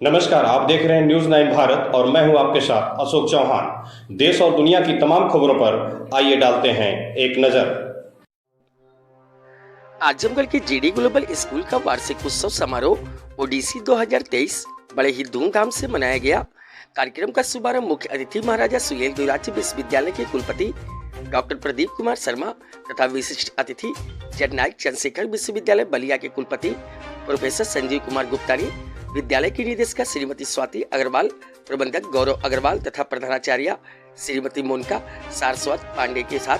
नमस्कार, आप देख रहे हैं न्यूज 9 भारत और मैं हूं आपके साथ अशोक चौहान। देश और दुनिया की तमाम खबरों पर आइए डालते हैं एक नजर। आजमगढ़ के जीडी ग्लोबल स्कूल का वार्षिक उत्सव समारोह ओडीसी 2023 बड़े ही धूमधाम से मनाया गया। कार्यक्रम का शुभारंभ मुख्य अतिथि महाराजा सुहेल देवराज विश्वविद्यालय के कुलपति डॉक्टर प्रदीप कुमार शर्मा तथा विशिष्ट अतिथि जननायक चंद्रशेखर विश्वविद्यालय बलिया के कुलपति प्रोफेसर संजीव कुमार गुप्ता ने विद्यालय की निदेशिका श्रीमती स्वाति अग्रवाल, प्रबंधक गौरव अग्रवाल तथा प्रधानाचार्य श्रीमती मोनिका सारस्वत पांडे के साथ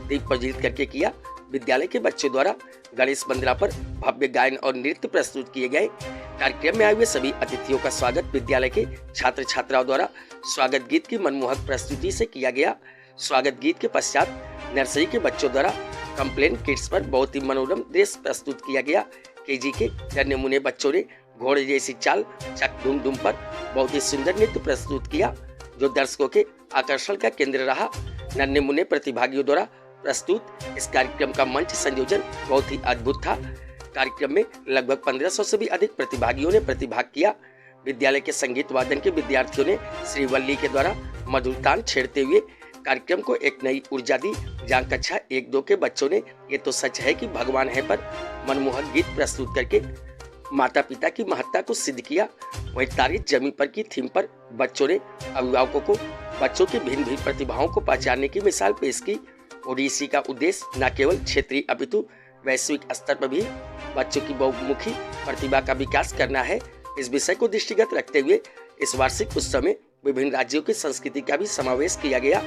दीप प्रज्वलित करके किया। विद्यालय के बच्चों द्वारा गणेश मंदिरा पर भव्य गायन और नृत्य प्रस्तुत किए गए। कार्यक्रम में आए हुए सभी अतिथियों का स्वागत विद्यालय के छात्र छात्राओं द्वारा स्वागत गीत की मनमोहक प्रस्तुति से किया गया। स्वागत गीत के पश्चात नर्सरी के बच्चों द्वारा कंप्लेन किड्स पर बहुत ही मनोरम दृश्य प्रस्तुत किया गया। केजी के नन्हे मुन्ने बच्चों ने घोड़े जैसी चाल चक धूम धूम पर बहुत ही सुंदर नृत्य प्रस्तुत किया, जो दर्शकों के आकर्षण का केंद्र रहा। नन्हे मुन्ने प्रतिभागियों द्वारा प्रस्तुत इस कार्यक्रम का मंच संयोजन बहुत ही अद्भुत था। कार्यक्रम में लगभग 1500 से भी अधिक प्रतिभागियों ने प्रतिभाग किया। विद्यालय के संगीत वादन के विद्यार्थियों ने श्री वल्ली के द्वारा मधुर तान छेड़ते हुए कार्यक्रम को एक नई ऊर्जा दी। जहाँ कक्षा 1-2 के बच्चों ने ये तो सच है कि भगवान है पर मनमोहक गीत प्रस्तुत करके माता पिता की महत्ता को सिद्ध किया। वहीं तारीफ जमी पर की थीम पर बच्चों ने अभिभावकों को बच्चों की भिन्न भिन्न प्रतिभाओं को पहचानने की मिसाल पेश की। ओडीसी का उद्देश्य न केवल क्षेत्रीय अपितु वैश्विक स्तर पर भी बच्चों की बहुमुखी प्रतिभा का विकास करना है। इस विषय को दृष्टिगत रखते हुए इस वार्षिक उत्सव में विभिन्न राज्यों की संस्कृति का भी समावेश किया गया,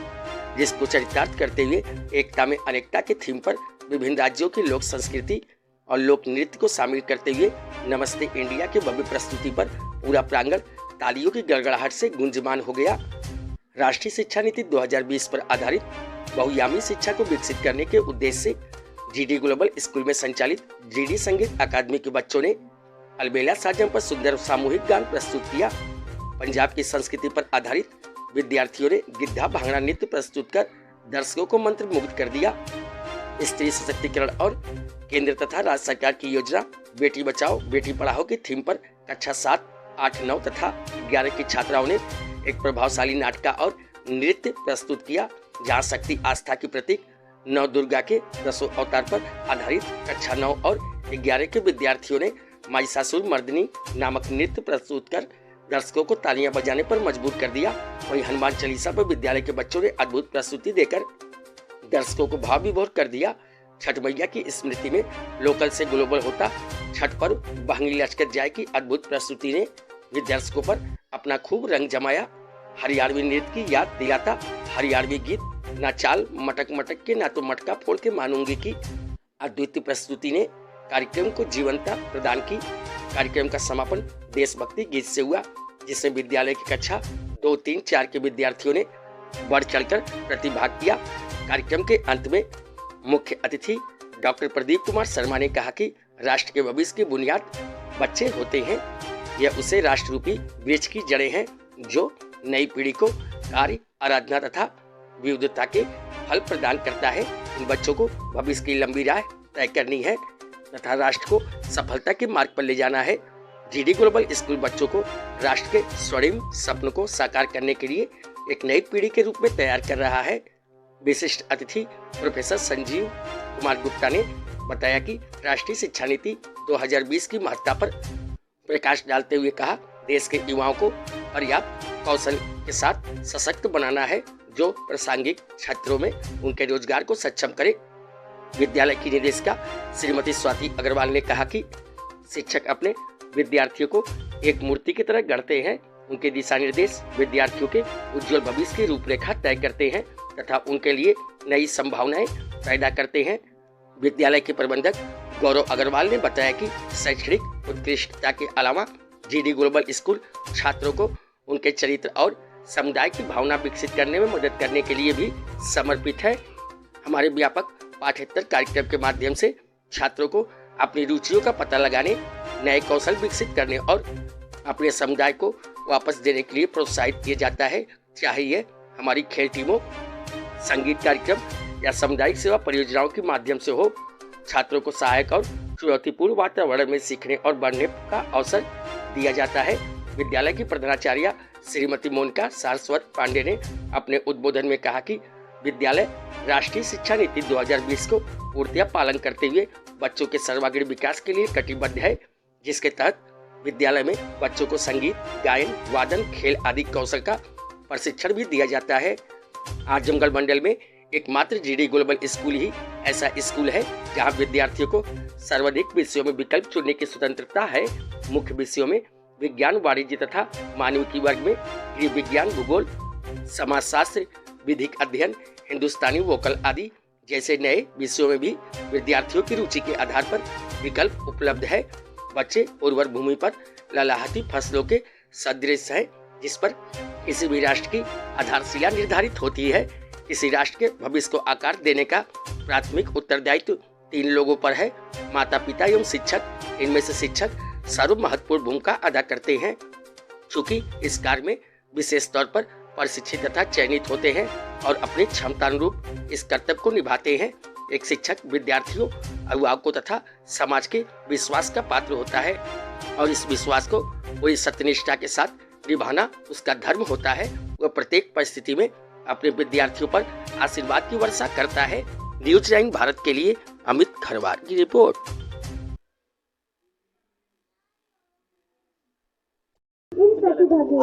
जिसको चरितार्थ करते हुए एकता में अनेकता के थीम पर विभिन्न राज्यों की लोक संस्कृति और लोक नृत्य को शामिल करते हुए नमस्ते इंडिया के भव्य प्रस्तुति पर पूरा प्रांगण तालियों की गड़गड़ाहट से गुंजमान हो गया। राष्ट्रीय शिक्षा नीति 2020 पर आधारित बहुआयामी शिक्षा को विकसित करने के उद्देश्य से जीडी ग्लोबल स्कूल में संचालित जीडी संगीत अकादमी के बच्चों ने अलबेला साजन पर सुंदर सामूहिक गान प्रस्तुत किया। पंजाब की संस्कृति पर आधारित विद्यार्थियों ने गिद्धा भांगड़ा नृत्य प्रस्तुत कर दर्शकों को मंत्रमुग्ध कर दिया। स्त्री सशक्तिकरण और केंद्र तथा राज्य सरकार की योजना बेटी बचाओ बेटी पढ़ाओ की थीम पर कक्षा 7, 8, 9 तथा 11 की छात्राओं ने एक प्रभावशाली नाटक और नृत्य प्रस्तुत किया, जहां शक्ति आस्था की प्रतीक नव दुर्गा के 10 अवतार पर आधारित कक्षा 9 और 11 के विद्यार्थियों ने महिषासुर मर्दिनी नामक नृत्य प्रस्तुत कर दर्शकों को तालियां बजाने पर मजबूर कर दिया। वहीं हनुमान चालीसा पर विद्यालय के बच्चों ने अद्भुत प्रस्तुति देकर दर्शकों को भाव विभोर कर दिया। छठ मैया की स्मृति में लोकल से ग्लोबल होता छठ पर्व बहंगी लचकर जाए की अद्भुत प्रस्तुति ने भी दर्शकों पर अपना खूब रंग जमाया। हरियाणवी नृत्य की याद दिलाता हरियाणवी गीत ना चाल मटक मटक के ना तो मटका फोड़ के मानूंगी की अद्वितीय प्रस्तुति ने कार्यक्रम को जीवंतता प्रदान की। कार्यक्रम का समापन देशभक्ति गीत से हुआ, जिसमें विद्यालय की कक्षा 2, 3, 4 के विद्यार्थियों ने बढ़ चढ़कर प्रतिभाग किया। कार्यक्रम के अंत में मुख्य अतिथि डॉक्टर प्रदीप कुमार शर्मा ने कहा कि राष्ट्र के भविष्य की बुनियाद बच्चे होते हैं। यह उसे राष्ट्र रूपी वृक्ष की जड़ें हैं जो नई पीढ़ी को कार्य, आराधना तथा विविधता के फल प्रदान करता है। इन बच्चों को भविष्य की लंबी राह तय करनी है तथा राष्ट्र को सफलता के मार्ग पर ले जाना है। जीडी ग्लोबल स्कूल बच्चों को राष्ट्र के स्वर्णिम सपनों को साकार करने के लिए एक नई पीढ़ी के रूप में तैयार कर रहा है। विशिष्ट अतिथि प्रोफेसर संजीव कुमार गुप्ता ने बताया कि राष्ट्रीय शिक्षा नीति 2020 की महत्ता पर प्रकाश डालते हुए कहा, देश के युवाओं को पर्याप्त कौशल के साथ सशक्त बनाना है जो प्रासंगिक क्षेत्रों में उनके रोजगार को सक्षम करे। विद्यालय की निदेशिका श्रीमती स्वाति अग्रवाल ने कहा कि शिक्षक अपने विद्यार्थियों को एक मूर्ति की तरह गढ़ते हैं। उनके दिशा निर्देश विद्यार्थियों के उज्जवल भविष्य की रूपरेखा तय करते हैं तथा उनके लिए नई संभावनाएं पैदा करते हैं। विद्यालय के प्रबंधक गौरव अग्रवाल ने बताया कि शैक्षणिक उत्कृष्टता के अलावा जीडी ग्लोबल स्कूल छात्रों को उनके चरित्र और समुदाय की भावना विकसित करने में मदद करने के लिए भी समर्पित है। हमारे व्यापक पाठ्येतर कार्यक्रम के माध्यम से छात्रों को अपनी रुचियों का पता लगाने, नए कौशल विकसित करने और अपने समुदाय को वापस देने के लिए प्रोत्साहित किया जाता है, चाहे ये हमारी खेल टीमों, संगीत कार्यक्रम या सामुदायिक सेवा परियोजनाओं के माध्यम से हो। छात्रों को सहायक और चुनौतीपूर्ण वातावरण में सीखने और बढ़ने का अवसर दिया जाता है। विद्यालय की प्रधानाचार्य श्रीमती मोनिका सारस्वत पांडे ने अपने उद्बोधन में कहा कि विद्यालय राष्ट्रीय शिक्षा नीति 2020 को पूर्णतः पालन करते हुए बच्चों के सर्वांगीण विकास के लिए कटिबद्ध है, जिसके तहत विद्यालय में बच्चों को संगीत, गायन, वादन, खेल आदि कौशल का प्रशिक्षण भी दिया जाता है। आजमगढ़ मंडल में एकमात्र जीडी ग्लोबल स्कूल ही ऐसा स्कूल है जहां विद्यार्थियों को सर्वाधिक विषयों में विकल्प चुनने की स्वतंत्रता है। मुख्य विषयों में विज्ञान, वाणिज्य तथा मानविकी वर्ग में गृह विज्ञान, भूगोल, समाजशास्त्र, विधिक अध्ययन, हिंदुस्तानी वोकल आदि जैसे नए विषयों में भी विद्यार्थियों की रुचि के आधार पर विकल्प उपलब्ध है। बच्चे उर्वर भूमि पर लहलहाती फसलों के सदृश हैं, जिस पर किसी भी राष्ट्र की आधारशिला निर्धारित होती है। किसी राष्ट्र के भविष्य को आकार देने का प्राथमिक उत्तरदायित्व 3 लोगों पर है, माता पिता एवं शिक्षक। इनमें से शिक्षक सर्व महत्वपूर्ण भूमिका अदा करते हैं, चूँकि इस कार्य में विशेष तौर पर प्रशिक्षित तथा चयनित होते हैं और अपनी क्षमतानुरूप इस कर्तव्य को निभाते हैं। एक शिक्षक विद्यार्थियों, अभिभावकों तथा समाज के विश्वास का पात्र होता है और इस विश्वास को पूरी सत्यनिष्ठा के साथ निभाना उसका धर्म होता है। वह प्रत्येक परिस्थिति में अपने विद्यार्थियों पर आशीर्वाद की वर्षा करता है। न्यूज 9 भारत के लिए अमित खरवार की रिपोर्ट।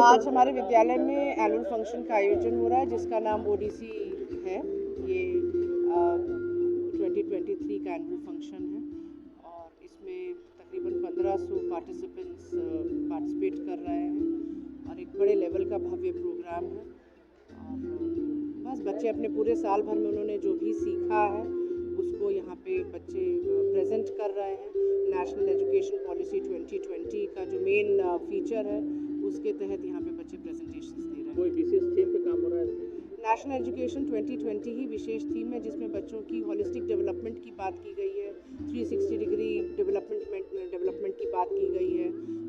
आज हमारे विद्यालय में एनुअल फंक्शन का आयोजन हो रहा है, जिसका नाम ओडीसी है। ये 2023 का एनुअल फंक्शन है और इसमें तकरीबन 1500 पार्टिसिपेट कर रहे हैं और एक बड़े लेवल का भव्य प्रोग्राम है। और बस बच्चे अपने पूरे साल भर में उन्होंने जो भी सीखा है उसको यहाँ पे बच्चे प्रेजेंट कर रहे हैं। नेशनल एजुकेशन पॉलिसी 2020 का जो मेन फीचर है उसके तहत यहाँ पे बच्चे प्रेजेंटेशंस दे रहे हैं। कोई विशेष थीम पे काम हो रहा है? नेशनल एजुकेशन 2020 ही विशेष थीम है, जिसमें बच्चों की होलिस्टिक डेवलपमेंट की बात की गई है, 360 डिग्री डेवलपमेंट की बात की गई है,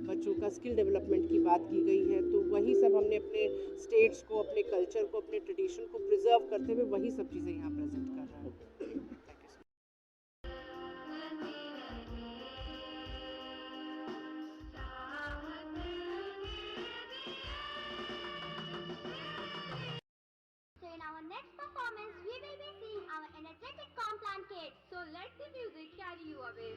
बच्चों का स्किल डेवलपमेंट की बात की गई है। तो वही सब हमने अपने स्टेट्स को, अपने कल्चर को, अपने ट्रेडिशन को प्रिजर्व करते हुए वही सब चीज़ें यहाँ प्रेजेंट कर रहे हैं। In our next performance, we will be seeing our energetic Complan kids. So let the music carry you away.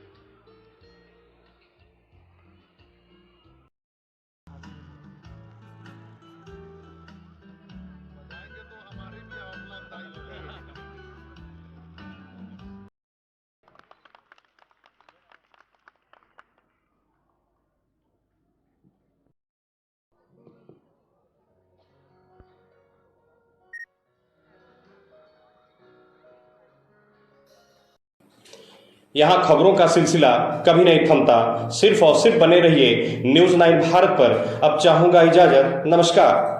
यहाँ खबरों का सिलसिला कभी नहीं थमता। सिर्फ और सिर्फ बने रहिए न्यूज़ 9 भारत पर। अब चाहूंगा इजाजत। नमस्कार।